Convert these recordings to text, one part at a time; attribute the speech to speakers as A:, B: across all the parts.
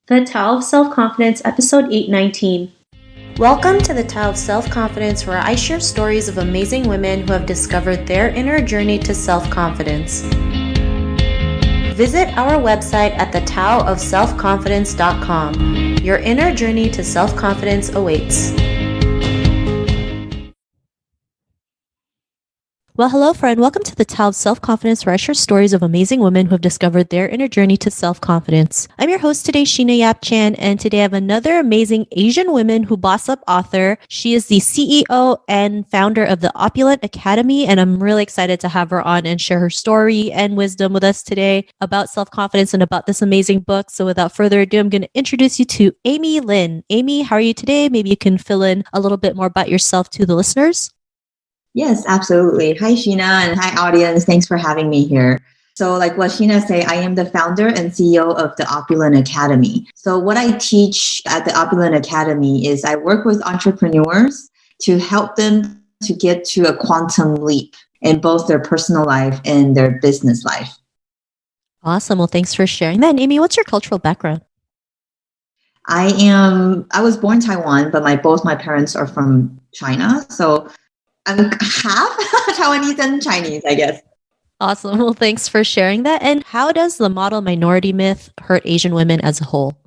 A: The Tao of Self-Confidence, Episode 819. Welcome to the Tao of Self-Confidence, where I share stories of amazing women who have discovered their inner journey to self-confidence. Visit our website at thetaoofselfconfidence.com. Your inner journey to self-confidence awaits. Well, hello, friend. Welcome to the Tao of Self-Confidence, where I share stories of amazing women who have discovered their inner journey to self-confidence. I'm your host today, Sheena Yap Chan, and today I have another amazing Asian Women Who Boss Up author. She is the CEO and founder of the Opulent Academy, and I'm really excited to have her on and share her story and wisdom with us today about self-confidence and about this amazing book. So without further ado, I'm going to introduce you to Amy Lin. Amy, how are you today? Maybe you can fill in a little bit more about yourself to the listeners.
B: Yes, absolutely. Hi, Sheena, and hi, audience. Thanks for having me here. So like what Sheena said, I am the founder and CEO of the Opulent Academy. So what I teach at the Opulent Academy is I work with entrepreneurs to help them to get to a quantum leap in both their personal life and their business life.
A: Awesome. Well, thanks for sharing that. And Amy, what's your cultural background?
B: I was born in Taiwan, but both my parents are from China. So I'm half Taiwanese and Chinese, I guess.
A: Awesome. Well, thanks for sharing that. And how does the model minority myth hurt Asian women as a whole?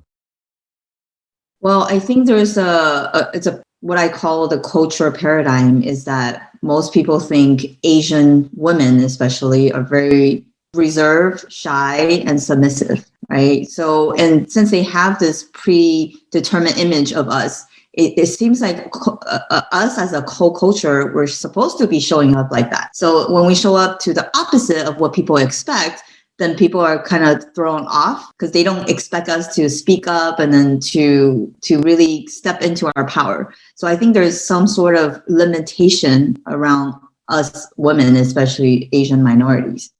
B: Well, I think there's what I call the culture paradigm is that most people think Asian women, especially, are very reserved, shy, and submissive, right? So, and since they have this predetermined image of us, it seems like us as a whole culture, we're supposed to be showing up like that. So when we show up to the opposite of what people expect, then people are kind of thrown off because they don't expect us to speak up and then to really step into our power. So I think there's some sort of limitation around us women, especially Asian minorities.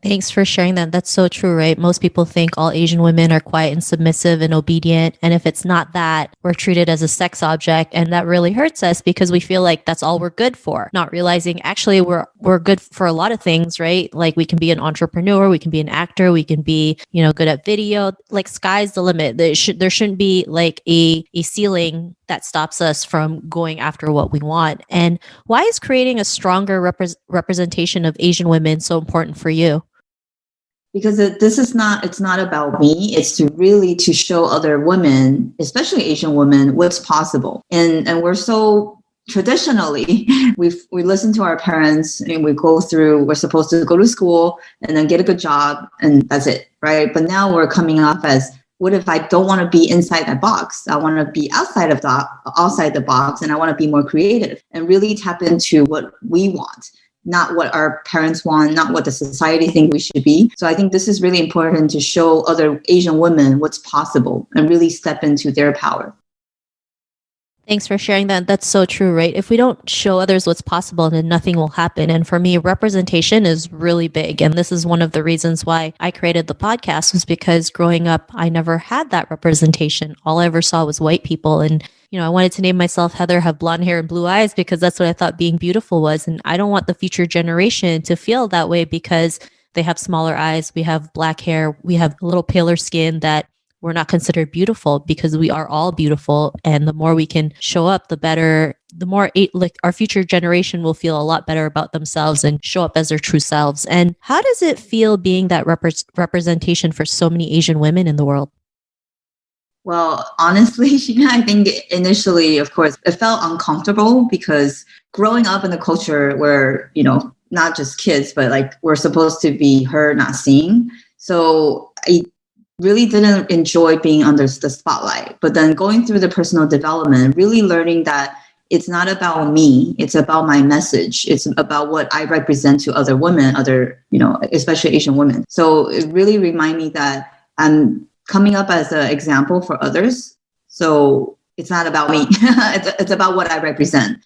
A: Thanks for sharing that. That's so true, right? Most people think all Asian women are quiet and submissive and obedient. And if it's not that, we're treated as a sex object. And that really hurts us because we feel like that's all we're good for, not realizing actually we're good for a lot of things, right? Like we can be an entrepreneur, we can be an actor, we can be, good at video. Like sky's the limit. There shouldn't be like a ceiling that stops us from going after what we want. And why is creating a stronger representation of Asian women so important for you?
B: Because it's not about me. It's to show other women, especially Asian women, what's possible. And we're so traditionally, we listen to our parents and we're supposed to go to school and then get a good job and that's it, right? But now we're coming off as, what if I don't want to be inside that box? I want to be outside the box, and I want to be more creative and really tap into what we want. Not what our parents want, not what the society thinks we should be. So I think this is really important to show other Asian women what's possible and really step into their power.
A: Thanks for sharing that. That's so true, right? If we don't show others what's possible, then nothing will happen. And for me, representation is really big. And this is one of the reasons why I created the podcast, was because growing up, I never had that representation. All I ever saw was white people. And I wanted to name myself Heather, have blonde hair and blue eyes, because that's what I thought being beautiful was. And I don't want the future generation to feel that way because they have smaller eyes, we have black hair, we have a little paler skin, that we're not considered beautiful, because we are all beautiful. And the more we can show up, the better, the more our future generation will feel a lot better about themselves and show up as their true selves. And how does it feel being that representation for so many Asian women in the world?
B: Well, honestly, Sheena, I think initially, of course, it felt uncomfortable because growing up in a culture where, not just kids, but like we're supposed to be heard, not seen. So I really didn't enjoy being under the spotlight. But then going through the personal development, really learning that it's not about me, it's about my message. It's about what I represent to other women, especially Asian women. So it really reminded me that I'm coming up as an example for others. So it's not about me. It's about what I represent.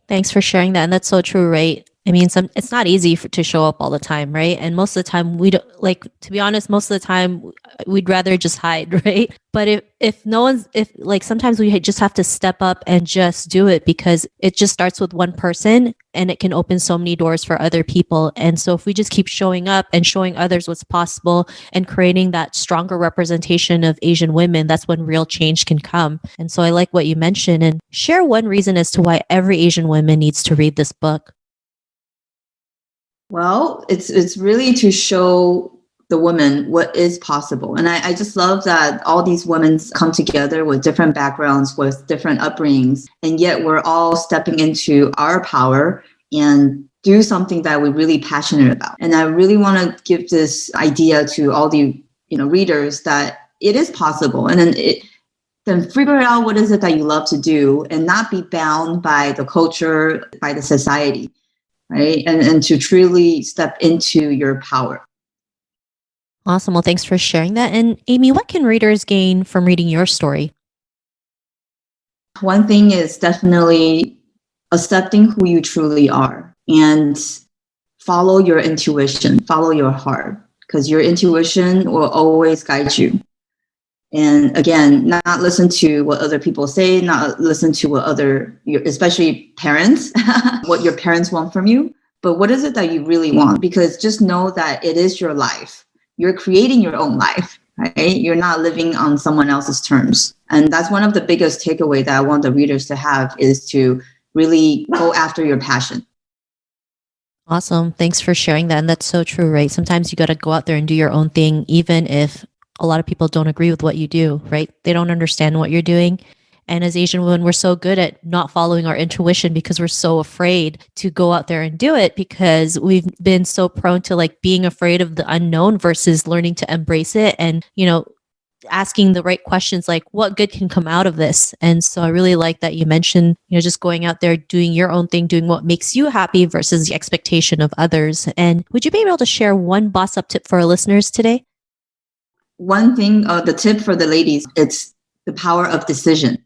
A: Thanks for sharing that. And that's so true, right? I mean, it's not easy to show up all the time, right? And most of the time, we don't like, to be honest, most of the time we'd rather just hide, right? But if no one's, if like sometimes we just have to step up and just do it because it just starts with one person and it can open so many doors for other people. And so if we just keep showing up and showing others what's possible and creating that stronger representation of Asian women, that's when real change can come. And so I like what you mentioned, and share one reason as to why every Asian woman needs to read this book.
B: Well, it's really to show the woman what is possible. And I just love that all these women come together with different backgrounds, with different upbringings, and yet we're all stepping into our power and do something that we're really passionate about. And I really want to give this idea to all the readers that it is possible. And then figure out what is it that you love to do and not be bound by the culture, by the society. Right. And to truly step into your power.
A: Awesome. Well, thanks for sharing that. And Amy, what can readers gain from reading your story?
B: One thing is definitely accepting who you truly are and follow your intuition, follow your heart, because your intuition will always guide you. And again, not listen to what other people say, not listen to what especially parents, what your parents want from you, but what is it that you really want? Because just know that it is your life. You're creating your own life, right? You're not living on someone else's terms. And that's one of the biggest takeaway that I want the readers to have, is to really go after your passion.
A: Awesome. Thanks for sharing that. And that's so true, right? Sometimes you got to go out there and do your own thing, even if a lot of people don't agree with what you do, right? They don't understand what you're doing. And as Asian women, we're so good at not following our intuition because we're so afraid to go out there and do it, because we've been so prone to like being afraid of the unknown versus learning to embrace it and, asking the right questions like what good can come out of this. And so I really like that you mentioned, just going out there, doing your own thing, doing what makes you happy versus the expectation of others. And would you be able to share one boss up tip for our listeners today?
B: One thing, the tip for the ladies, it's the power of decision.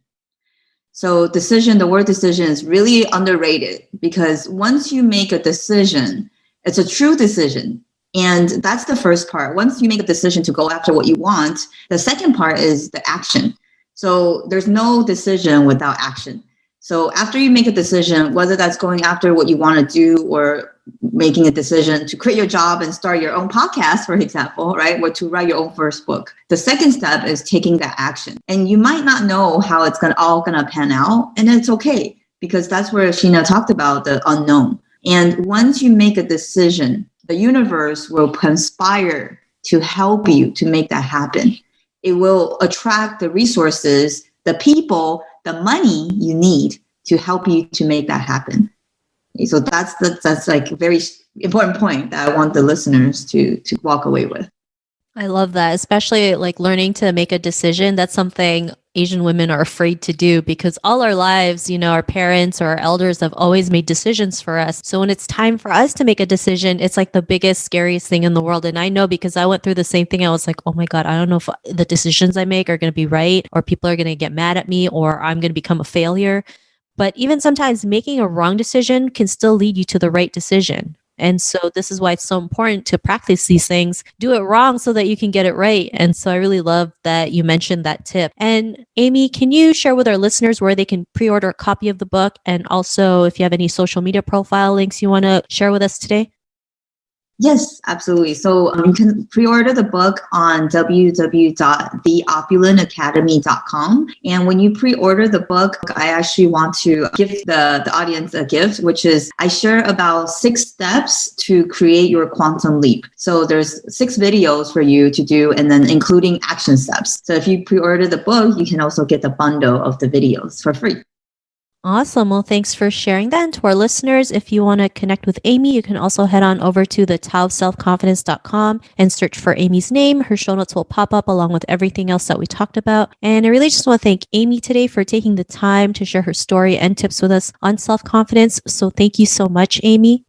B: So the word decision is really underrated, because once you make a decision, it's a true decision. And that's the first part. Once you make a decision to go after what you want, the second part is the action. So there's no decision without action. So after you make a decision, whether that's going after what you want to do or making a decision to quit your job and start your own podcast, for example, right? Or to write your own first book. The second step is taking that action. And you might not know how it's all gonna pan out. And it's okay, because that's where Sheena talked about the unknown. And once you make a decision, the universe will conspire to help you to make that happen. It will attract the resources, the people, the money you need to help you to make that happen. So that's like a very important point that I want the listeners to walk away with.
A: I love that, especially like learning to make a decision. That's something Asian women are afraid to do, because all our lives, our parents or our elders have always made decisions for us. So when it's time for us to make a decision, it's like the biggest, scariest thing in the world. And I know, because I went through the same thing. I was like, oh my God, I don't know if the decisions I make are going to be right, or people are going to get mad at me, or I'm going to become a failure. But even sometimes making a wrong decision can still lead you to the right decision. And so this is why it's so important to practice these things, do it wrong so that you can get it right. And so I really love that you mentioned that tip. And Amy, can you share with our listeners where they can pre-order a copy of the book? And also if you have any social media profile links you want to share with us today?
B: Yes, absolutely. So you can pre-order the book on www.theopulentacademy.com. And when you pre-order the book, I actually want to give the audience a gift, which is I share about 6 steps to create your quantum leap. So there's 6 videos for you to do, and then including action steps. So if you pre-order the book, you can also get the bundle of the videos for free.
A: Awesome. Well, thanks for sharing that. And to our listeners, if you want to connect with Amy, you can also head on over to the taoselfconfidence.com and search for Amy's name. Her show notes will pop up along with everything else that we talked about. And I really just want to thank Amy today for taking the time to share her story and tips with us on self-confidence. So thank you so much, Amy.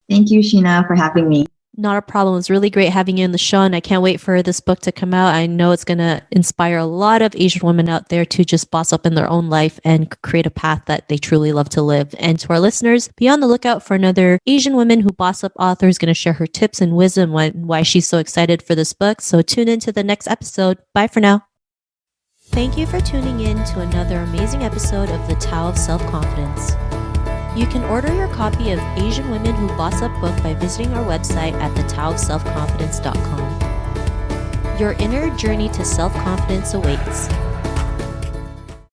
B: Thank you, Sheena, for having me.
A: Not a problem. It was really great having you in the show, and I can't wait for this book to come out. I know it's going to inspire a lot of Asian women out there to just boss up in their own life and create a path that they truly love to live. And to our listeners, be on the lookout for another Asian woman who boss up author is going to share her tips and wisdom on why she's so excited for this book. So tune into the next episode. Bye for now. Thank you for tuning in to another amazing episode of The Tao of Self-Confidence. You can order your copy of Asian Women Who Boss Up book by visiting our website at thetaoofselfconfidence.com. Your inner journey to self-confidence awaits.